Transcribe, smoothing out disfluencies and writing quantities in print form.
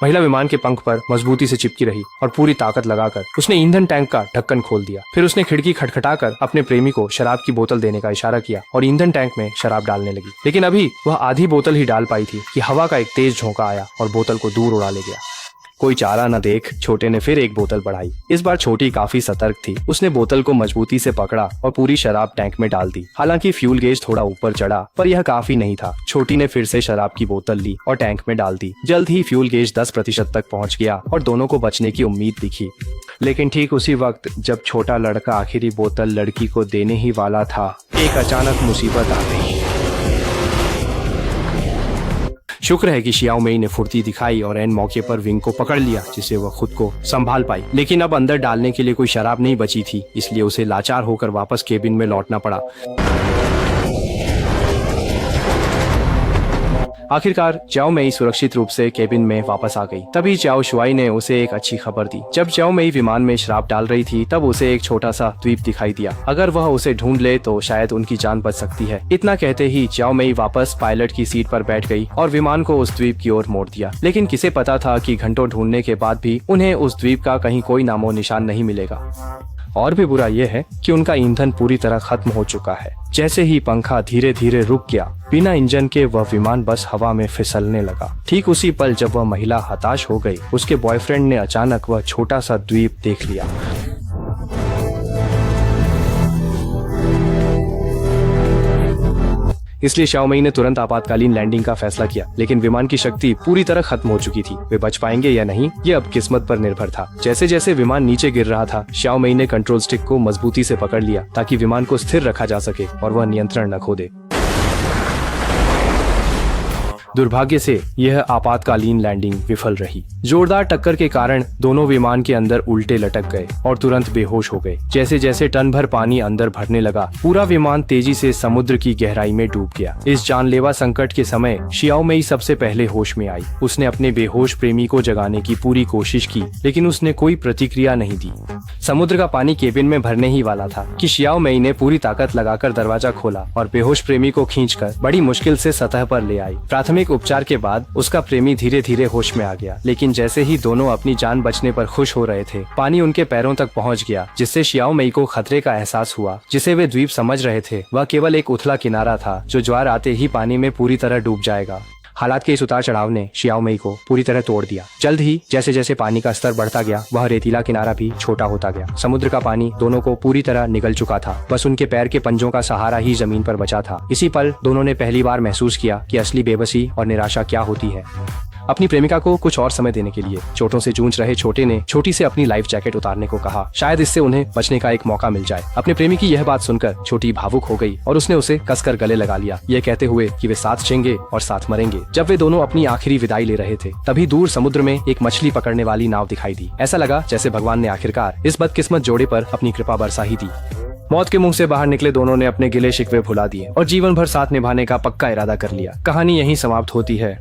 महिला विमान के पंख पर मजबूती से चिपकी रही और पूरी ताकत लगाकर उसने ईंधन टैंक का ढक्कन खोल दिया। फिर उसने खिड़की खटखटाकर अपने प्रेमी को शराब की बोतल देने का इशारा किया और ईंधन टैंक में शराब डालने लगी। लेकिन अभी वह आधी बोतल ही डाल पाई थी कि हवा का एक तेज झोंका आया और बोतल को दूर उड़ा ले गया। कोई चारा न देख छोटे ने फिर एक बोतल बढ़ाई। इस बार छोटी काफी सतर्क थी। उसने बोतल को मजबूती से पकड़ा और पूरी शराब टैंक में डाल दी। हालांकि फ्यूल गेज थोड़ा ऊपर चढ़ा, पर यह काफी नहीं था। छोटी ने फिर से शराब की बोतल ली और टैंक में डाल दी। जल्द ही फ्यूल गेज 10% तक पहुंच गया और दोनों को बचने की उम्मीद दिखी। लेकिन ठीक उसी वक्त जब छोटा लड़का आखिरी बोतल लड़की को देने ही वाला था, एक अचानक मुसीबत आ गई। शुक्र है कि शियाओ मेई ने फुर्ती दिखाई और एन मौके पर विंग को पकड़ लिया, जिससे वह खुद को संभाल पाई। लेकिन अब अंदर डालने के लिए कोई शराब नहीं बची थी, इसलिए उसे लाचार होकर वापस केबिन में लौटना पड़ा। आखिरकार च्याओ मेई सुरक्षित रूप से केबिन में वापस आ गई। तभी च्याओ शुआई ने उसे एक अच्छी खबर दी। जब च्याओ मेई विमान में शराब डाल रही थी, तब उसे एक छोटा सा द्वीप दिखाई दिया। अगर वह उसे ढूंढ ले तो शायद उनकी जान बच सकती है। इतना कहते ही च्याओ मेई वापस पायलट की सीट पर बैठ गई और विमान को उस द्वीप की ओर मोड़ दिया। लेकिन किसे पता था कि घंटों ढूंढने के बाद भी उन्हें उस द्वीप का कहीं कोई नामो निशान नहीं मिलेगा। और भी बुरा यह है कि उनका ईंधन पूरी तरह खत्म हो चुका है। जैसे ही पंखा धीरे धीरे रुक गया, बिना इंजन के वह विमान बस हवा में फिसलने लगा। ठीक उसी पल जब वह महिला हताश हो गई, उसके बॉयफ्रेंड ने अचानक वह छोटा सा द्वीप देख लिया। इसलिए शाओ मेई ने तुरंत आपातकालीन लैंडिंग का फैसला किया। लेकिन विमान की शक्ति पूरी तरह खत्म हो चुकी थी। वे बच पाएंगे या नहीं, ये अब किस्मत पर निर्भर था। जैसे जैसे विमान नीचे गिर रहा था, शाओ मेई ने कंट्रोल स्टिक को मजबूती से पकड़ लिया ताकि विमान को स्थिर रखा जा सके और वह नियंत्रण न खो दे। दुर्भाग्य से यह आपातकालीन लैंडिंग विफल रही। जोरदार टक्कर के कारण दोनों विमान के अंदर उल्टे लटक गए और तुरंत बेहोश हो गए। जैसे जैसे टन भर पानी अंदर भरने लगा, पूरा विमान तेजी से समुद्र की गहराई में डूब गया। इस जानलेवा संकट के समय शियाओ मेई सबसे पहले होश में आई। उसने अपने बेहोश प्रेमी को जगाने की पूरी कोशिश की, लेकिन उसने कोई प्रतिक्रिया नहीं दी। समुद्र का पानी केबिन में भरने ही वाला था कि शियाओ मेई ने पूरी ताकत लगाकर दरवाजा खोला और बेहोश प्रेमी को खींचकर बड़ी मुश्किल से सतह पर ले आई। प्राथमिक उपचार के बाद उसका प्रेमी धीरे धीरे होश में आ गया। लेकिन जैसे ही दोनों अपनी जान बचने पर खुश हो रहे थे, पानी उनके पैरों तक पहुंच गया, जिससे शियाओ मेई को खतरे का एहसास हुआ। जिसे वे द्वीप समझ रहे थे, वह केवल एक उथला किनारा था जो ज्वार आते ही पानी में पूरी तरह डूब जाएगा। हालात के इस उतार चढ़ाव ने शियाओ मेई को पूरी तरह तोड़ दिया। जल्द ही जैसे जैसे पानी का स्तर बढ़ता गया, वह रेतीला किनारा भी छोटा होता गया। समुद्र का पानी दोनों को पूरी तरह निगल चुका था। बस उनके पैर के पंजों का सहारा ही जमीन पर बचा था। इसी पल दोनों ने पहली बार महसूस किया कि असली बेबसी और निराशा क्या होती है। अपनी प्रेमिका को कुछ और समय देने के लिए चोटों से जूझ रहे छोटे ने छोटी से अपनी लाइफ जैकेट उतारने को कहा। शायद इससे उन्हें बचने का एक मौका मिल जाए। अपने प्रेमी की यह बात सुनकर छोटी भावुक हो गई और उसने उसे कसकर गले लगा लिया, यह कहते हुए कि वे साथ जिएंगे और साथ मरेंगे। जब वे दोनों अपनी आखिरी विदाई ले रहे थे, तभी दूर समुद्र में एक मछली पकड़ने वाली नाव दिखाई दी। ऐसा लगा जैसे भगवान ने आखिरकार इस बदकिस्मत जोड़े पर अपनी कृपा बरसा ही दी। मौत के मुंह से बाहर निकले दोनों ने अपने गिले शिकवे भुला दिए और जीवन भर साथ निभाने का पक्का इरादा कर लिया। कहानी यहीं समाप्त होती है।